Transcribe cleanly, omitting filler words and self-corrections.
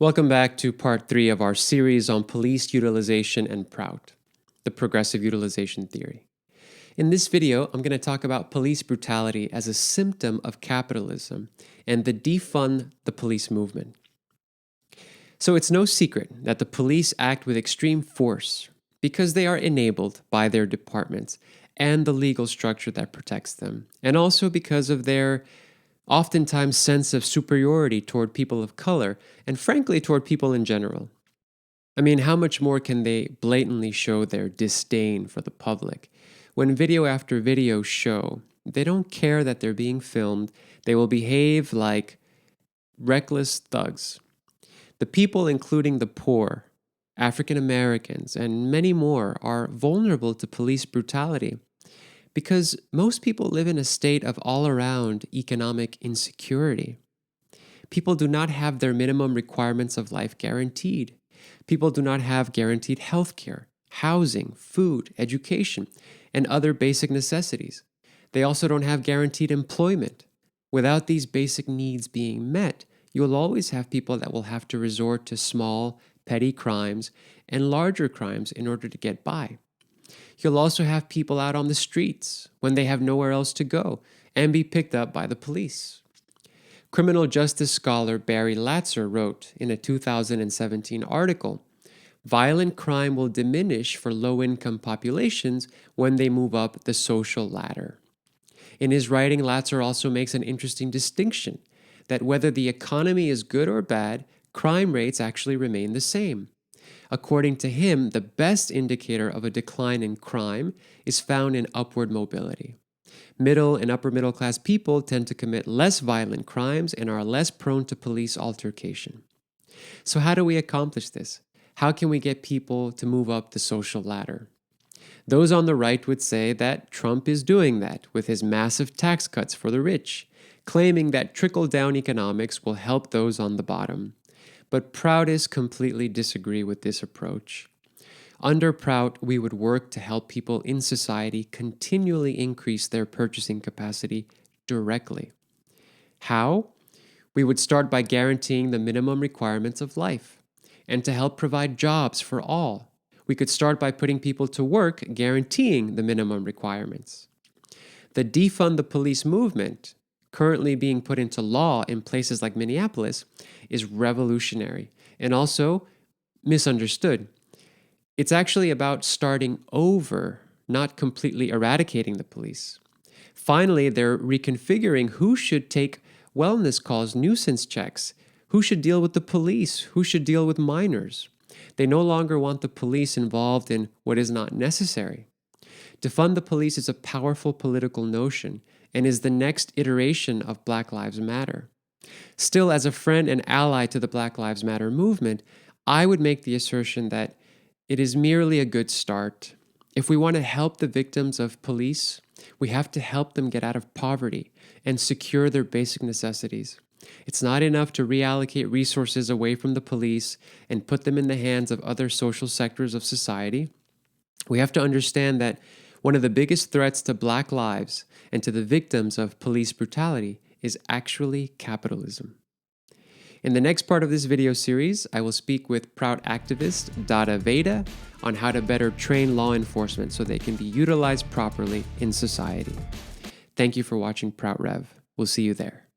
Welcome back to part 3 of our series on police utilization and PROUT, the progressive utilization theory. In this video, I'm going to talk about police brutality as a symptom of capitalism and the defund the police movement. So it's no secret that the police act with extreme force because they are enabled by their departments and the legal structure that protects them, and also because of their oftentimes sense of superiority toward people of color, and frankly toward people in general. I mean, how much more can they blatantly show their disdain for the public? When video after video show they don't care that they're being filmed, they will behave like reckless thugs. The people, including the poor, African Americans, and many more, are vulnerable to police brutality, because most people live in a state of all-around economic insecurity. People do not have their minimum requirements of life guaranteed. People do not have guaranteed health care, housing, food, education, and other basic necessities. They also don't have guaranteed employment. Without these basic needs being met, you will always have people that will have to resort to small, petty crimes and larger crimes in order to get by. You'll also have people out on the streets when they have nowhere else to go and be picked up by the police. Criminal justice scholar Barry Latzer wrote in a 2017 article, "Violent crime will diminish for low-income populations when they move up the social ladder." In his writing, Latzer also makes an interesting distinction that whether the economy is good or bad, crime rates actually remain the same. According to him, the best indicator of a decline in crime is found in upward mobility. Middle and upper middle class people tend to commit less violent crimes and are less prone to police altercation. So how do we accomplish this? How can we get people to move up the social ladder? Those on the right would say that Trump is doing that with his massive tax cuts for the rich, claiming that trickle-down economics will help those on the bottom. But PROUTists completely disagree with this approach. Under PROUT, we would work to help people in society continually increase their purchasing capacity directly. How? We would start by guaranteeing the minimum requirements of life. And to help provide jobs for all, we could start by putting people to work guaranteeing the minimum requirements. The Defund the Police movement, currently being put into law in places like Minneapolis, is revolutionary and also misunderstood. It's actually about starting over, not completely eradicating the police. Finally, they're reconfiguring who should take wellness calls, nuisance checks, who should deal with the police, who should deal with minors. They no longer want the police involved in what is not necessary. Defund the police is a powerful political notion and is the next iteration of Black Lives Matter. Still, as a friend and ally to the Black Lives Matter movement, I would make the assertion that it is merely a good start. If we want to help the victims of police, we have to help them get out of poverty and secure their basic necessities. It's not enough to reallocate resources away from the police and put them in the hands of other social sectors of society. We have to understand that one of the biggest threats to Black lives and to the victims of police brutality is actually capitalism. In the next part of this video series, I will speak with PROUT activist Dada Veda on how to better train law enforcement so they can be utilized properly in society. Thank you for watching PROUT Rev. We'll see you there.